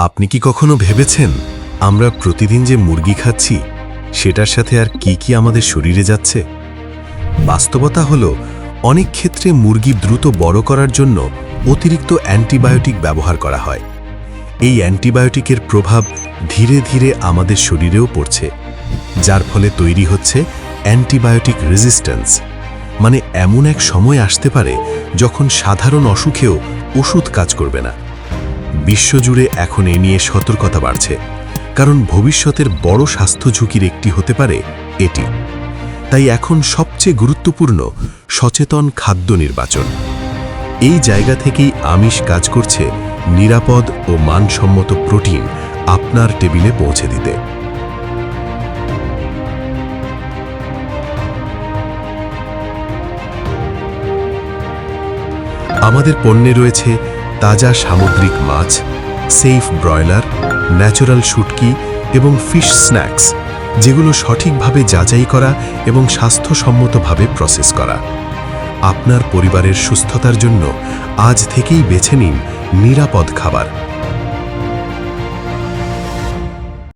আপনি কি কখনো ভেবেছেন আমরা প্রতিদিন যে মুরগি খাচ্ছি সেটার সাথে আর কি কি আমাদের শরীরে যাচ্ছে? বাস্তবতা হলো অনেক ক্ষেত্রে মুরগি দ্রুত বড় করার জন্য অতিরিক্ত অ্যান্টিবায়োটিক ব্যবহার করা হয়। এই অ্যান্টিবায়োটিকের প্রভাব ধীরে ধীরে আমাদের শরীরেও পড়ছে, যার ফলে তৈরি হচ্ছে অ্যান্টিবায়োটিক রেজিস্ট্যান্স। মানে এমন এক সময় আসতে পারে যখন সাধারণ অসুখেও ওষুধ কাজ করবে না। বিশ্বজুড়ে এখন এ নিয়ে সতর্কতা বাড়ছে, কারণ ভবিষ্যতের বড় স্বাস্থ্য ঝুঁকির একটি হতে পারে এটি। তাই এখন সবচেয়ে গুরুত্বপূর্ণ সচেতন খাদ্য নির্বাচন। এই জায়গা থেকেই আমিষ কাজ করছে নিরাপদ ও মানসম্মত প্রোটিন আপনার টেবিলে পৌঁছে দিতে। আমাদের পণ্যে রয়েছে তাজা সামুদ্রিক মাছ, সেফ ব্রয়লার, ন্যাচারাল শুটকি এবং ফিশ স্ন্যাক্স, যেগুলো সঠিকভাবে যাচাই করা এবং স্বাস্থ্যসম্মতভাবে প্রসেস করা। আপনার পরিবারের সুস্থতার জন্য আজ থেকেই বেছে নিন নিরাপদ খাবার।